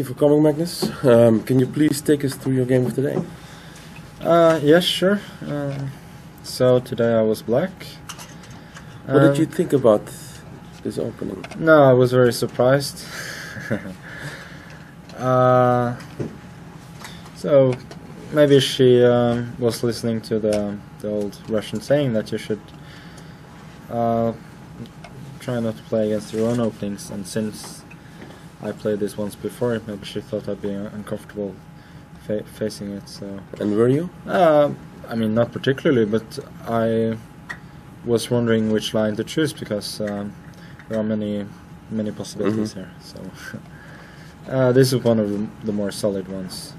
Thank you for coming, Magnus. Can you please take us through your game of today? Yes, sure. So today I was black. What did you think about this opening? No, I was very surprised. So maybe she was listening to the old Russian saying that you should try not to play against your own openings, and since I played this once before, maybe she thought I'd be uncomfortable facing it. So. And were you? I mean, not particularly, but I was wondering which line to choose because there are many possibilities here. So this is one of the more solid ones.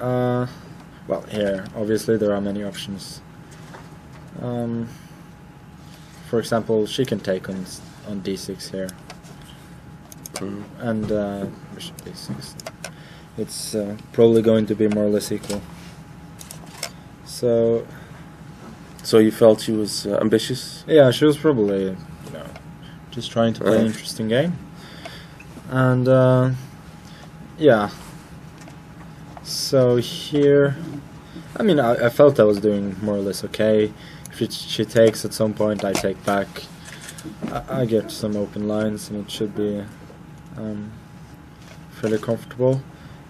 Well, here obviously there are many options. For example, she can take on d6 here, and bishop d6. It's probably going to be more or less equal. So you felt she was ambitious? Yeah, she was probably just trying to play an interesting game, and yeah. So here, I mean, I felt I was doing more or less okay. If she takes at some point, I take back. I get some open lines, and it should be fairly comfortable.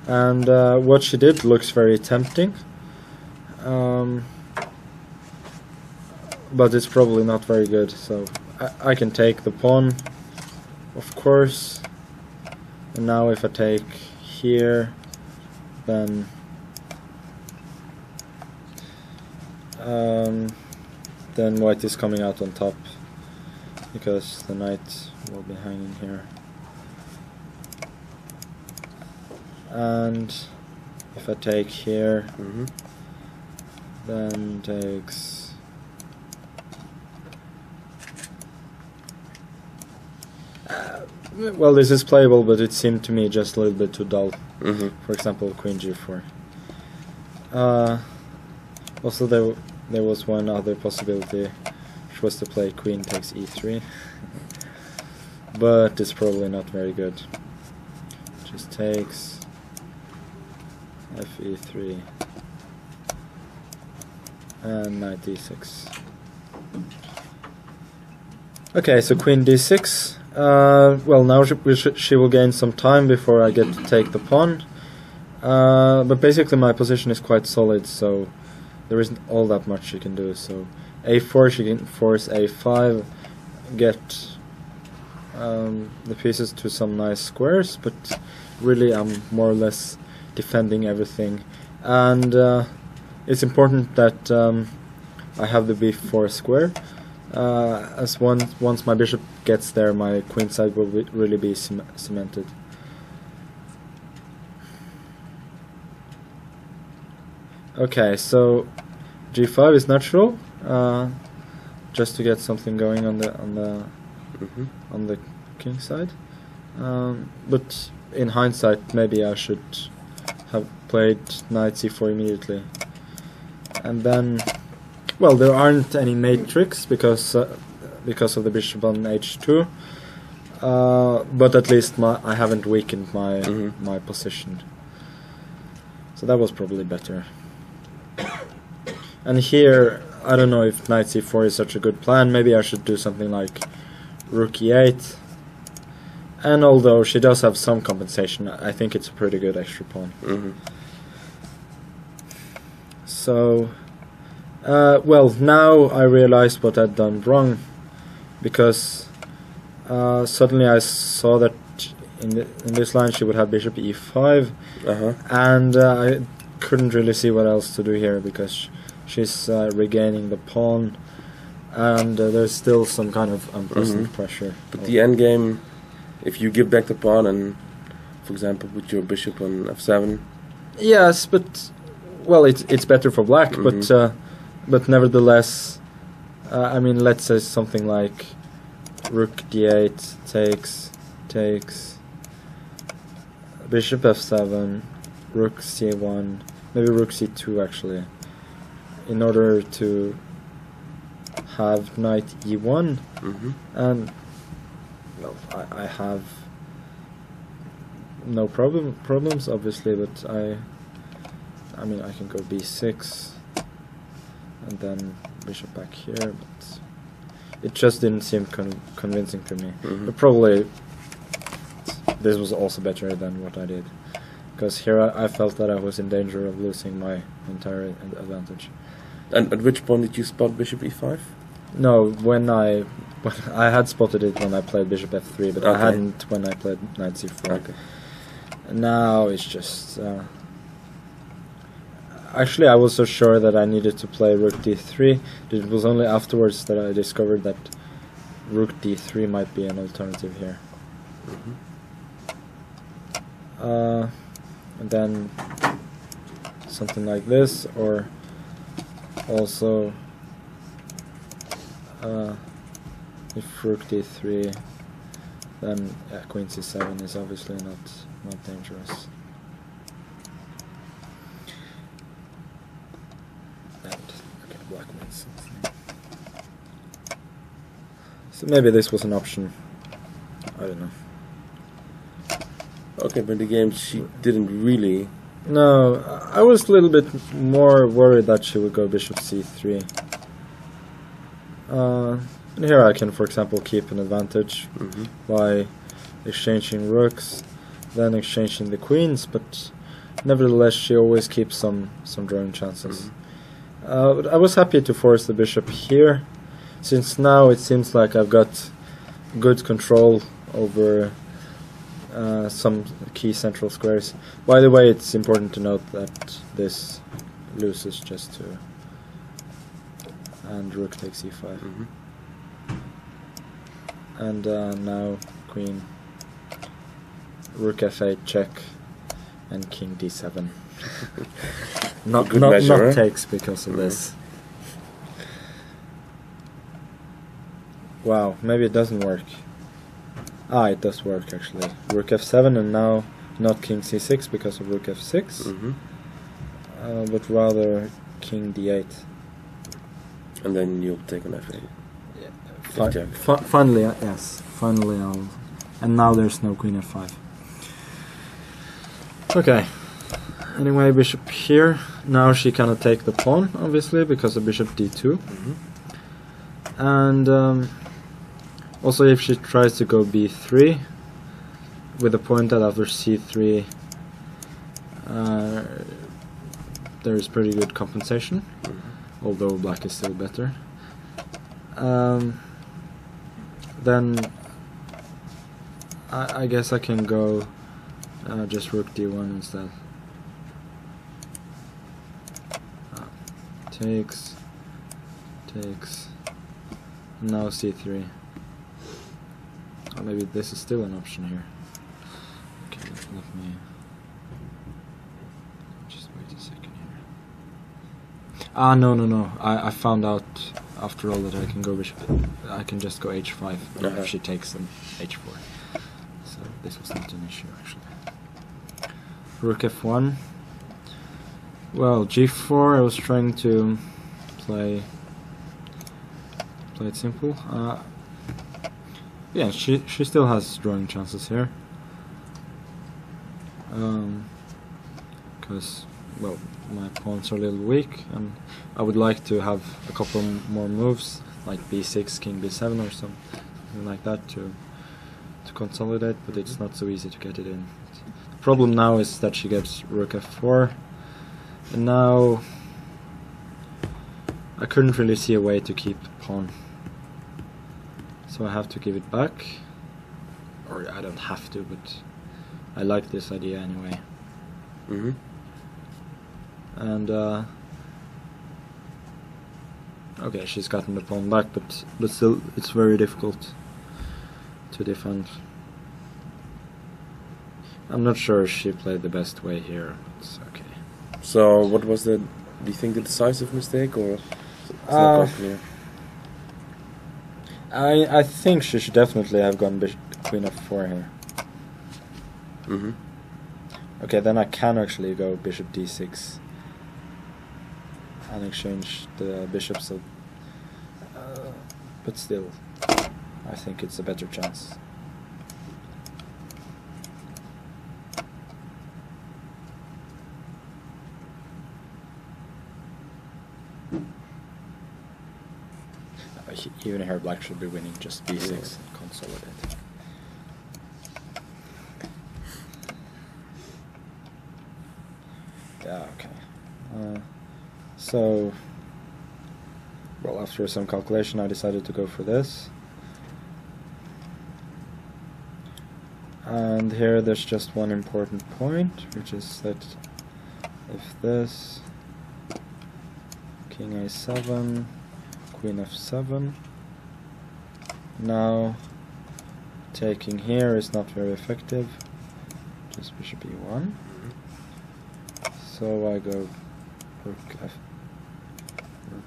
And what she did looks very tempting, but it's probably not very good. So I can take the pawn, of course. And now if I take here, then white is coming out on top because the knight will be hanging here. And if I take here, then takes well, this is playable, but it seemed to me just a little bit too dull. For example, queen g4. Also, there was one other possibility, which was to play queen takes e3, but it's probably not very good. Just takes fe3 and knight d6. Okay, so queen d6. Well, now she will gain some time before I get to take the pawn. But basically my position is quite solid, so there isn't all that much she can do. So a4, she can force a5, get the pieces to some nice squares, but really I'm more or less defending everything. And it's important that I have the b4 square. As once my bishop gets there, my queen side will really be cemented. Okay, so g5 is natural, just to get something going on the king side. But in hindsight, maybe I should have played knight c4 immediately, and then. Well, there aren't any mate tricks because of the bishop on h2, but at least I haven't weakened my position, so that was probably better. And here, I don't know if knight c4 is such a good plan. Maybe I should do something like rook e8. And although she does have some compensation, I think it's a pretty good extra pawn. So. Well, now I realized what I'd done wrong, because suddenly I saw that in this line she would have bishop e5, and I couldn't really see what else to do here because she's regaining the pawn, and there's still some kind of unpleasant pressure. But the endgame, if you give back the pawn and, for example, put your bishop on f7. Yes, but well, it's better for black, but nevertheless, I mean, let's say something like rook d8 takes bishop f7, rook c1, maybe rook c2 actually, in order to have knight e1, and well, I have no problems obviously, but I mean I can go b6 and then bishop back here, but it just didn't seem convincing to me. But probably this was also better than what I did, because here I felt that I was in danger of losing my entire advantage. And at which point did you spot bishop e5? No, when I had spotted it when I played bishop f3, but I hadn't when I played knight c4. Okay. Now it's just... actually, I was so sure that I needed to play rook d3. It was only afterwards that I discovered that rook d3 might be an alternative here. And then something like this, or also if rook d3, then queen c7 is obviously not dangerous. And okay, black wins. So maybe this was an option. I don't know. Okay, but the game she didn't really... No, I was a little bit more worried that she would go bishop c3. And here I can, for example, keep an advantage by exchanging rooks, then exchanging the queens, but nevertheless she always keeps some drawing chances. But I was happy to force the bishop here, since now it seems like I've got good control over some key central squares. By the way, it's important to note that this loses just to... and rook takes e5. And now queen, rook f8 check, and king d7. not takes because of this. Wow, maybe it doesn't work. Ah, it does work actually. Rook f7, and now not king c6 because of rook f6, but rather king d8. And then you'll take an f8. Finally, yes. Finally, I'll... And now there's no queen f5. Okay. Anyway, bishop here. Now she cannot take the pawn, obviously, because of bishop d2. And also, if she tries to go b3, with the point that after c3 there is pretty good compensation, although black is still better. Then I guess I can go just rook d1 instead. Takes, now c3. Or maybe this is still an option here. Okay, let me just wait a second here. Ah, no. I found out after all that I can go bishop. I can just go h5 if she takes them h4. So this was not an issue actually. Rook f1. Well, g4. I was trying to play it simple. Yeah, she still has drawing chances here. Because, well, my pawns are a little weak, and I would like to have a couple more moves, like b6, king b7 or something like that to consolidate, but it's not so easy to get it in. The problem now is that she gets rook f4, and now I couldn't really see a way to keep the pawn. So I have to give it back, or I don't have to, but I like this idea anyway. And okay, she's gotten the pawn back, but still, it's very difficult to defend. I'm not sure she played the best way here, but it's okay. So, what was do you think the decisive mistake, or it's not quite clear? I think she should definitely have gone queen f4 here. Okay, then I can actually go bishop d6 and exchange the bishops, but still, I think it's a better chance. even here black should be winning, just b6 and consolidate. Yeah, okay. So, well, after some calculation I decided to go for this. And here there's just one important point, which is that if this, king a7, queen f7, now taking here is not very effective, just bishop e1. So I go rook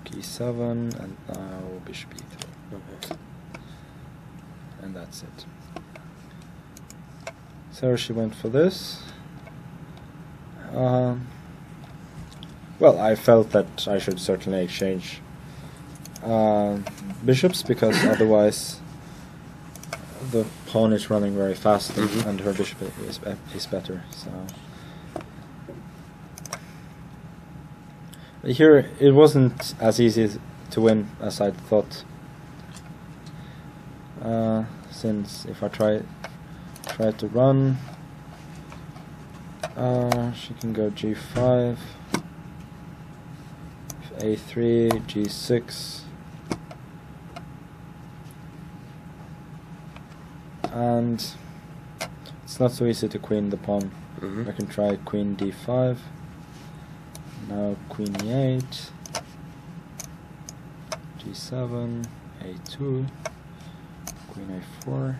e7 and now bishop e3. Okay. And that's it. So she went for this. Well, I felt that I should certainly exchange bishops, because otherwise the pawn is running very fast and her bishop is better. So here it wasn't as easy to win as I thought, since if I try to run, she can go g5, a3, g6, and it's not so easy to queen the pawn. I can try queen d5, now queen e8, g7, a2, queen a4,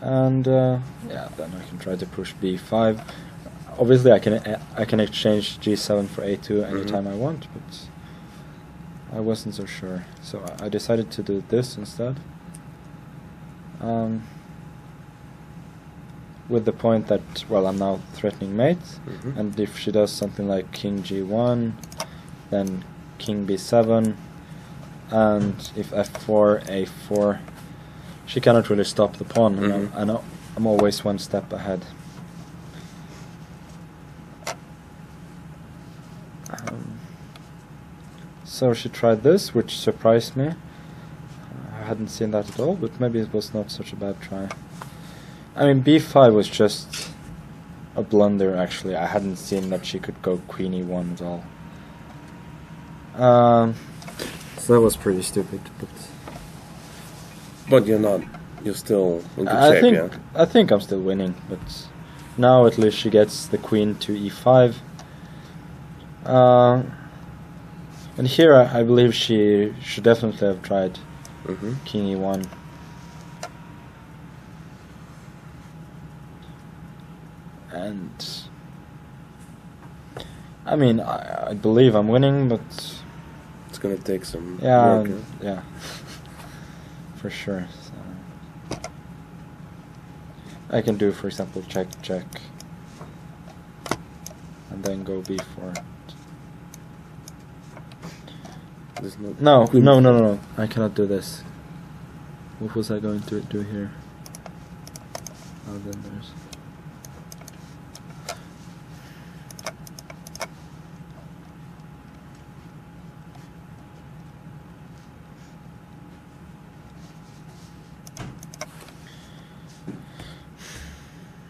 and yeah, then I can try to push b5. Obviously, I can exchange g7 for a2 anytime I want, but I wasn't so sure, so I decided to do this instead. With the point that, well, I'm now threatening mate, and if she does something like king g1, then king b7, and if f4, a4, she cannot really stop the pawn, and I'm always one step ahead. So she tried this, which surprised me. I hadn't seen that at all, but maybe it was not such a bad try. I mean, b5 was just a blunder, actually. I hadn't seen that she could go queen e1 at all. So that was pretty stupid, But you're still in good shape, yeah? I think I'm still winning, but now at least she gets the queen to e5. And here I believe she should definitely have tried king e1. And I mean, I believe I'm winning, but it's gonna take some work. Yeah. Yeah, for sure. So I can do, for example, check, and then go b4. No. I cannot do this. What was I going to do here? Oh, then there's...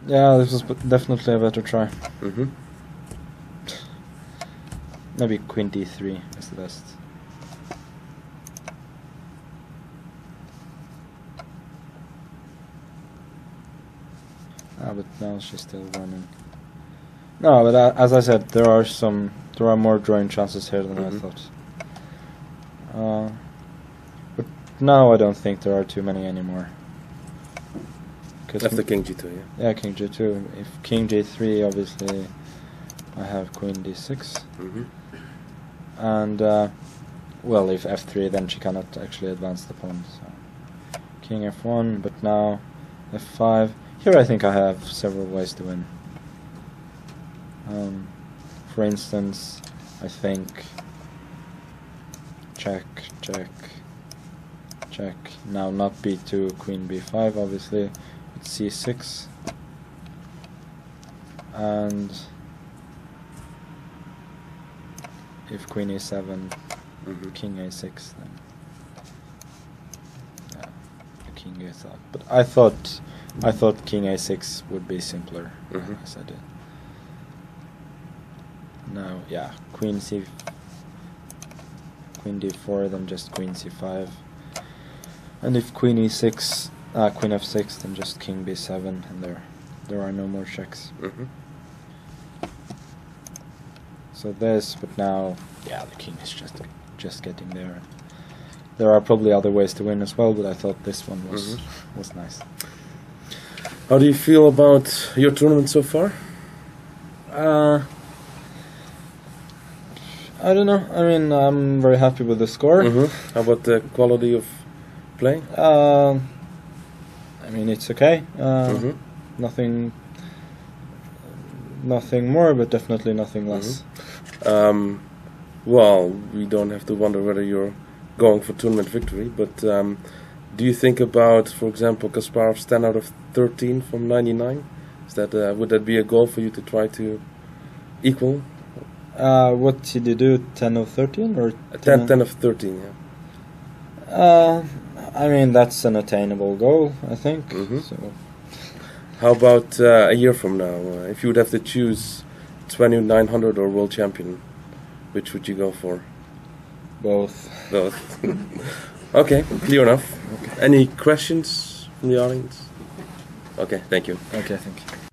Yeah, this was definitely a better try. Maybe queen d3 is the best. But now she's still running. No, but as I said, there are more drawing chances here than I thought. But now I don't think there are too many anymore. After king g2, yeah? Yeah, king g2. If king g3, obviously, I have queen d6. And, well, if f3, then she cannot actually advance the pawn. So. King f1, but now f5. Here I think I have several ways to win. For instance, I think check. Now not b2, queen b5, obviously. It's c6. And if queen e7, king a6, then king you thought. But I thought king a6 would be simpler, as I did. Now, yeah, queen d4, then just queen c5. And if queen e6, queen f6, then just king b7, and there are no more checks. So this, but now, yeah, the king is just getting there. There are probably other ways to win as well, but I thought this one was nice. How do you feel about your tournament so far? I don't know. I mean, I'm very happy with the score. How about the quality of play? I mean, it's okay. Nothing more, but definitely nothing less. Well, we don't have to wonder whether you're going for tournament victory, but do you think about, for example, Kasparov's 10 out of 13 from 99? Is that would that be a goal for you to try to equal? What did you do? 10 of 13 or 10 of 13? Yeah. I mean, that's an attainable goal, I think. So. How about a year from now? If you would have to choose 2900 or world champion, which would you go for? Both. Okay, clear enough. Okay. Any questions from the audience? Okay, thank you. Okay, thank you.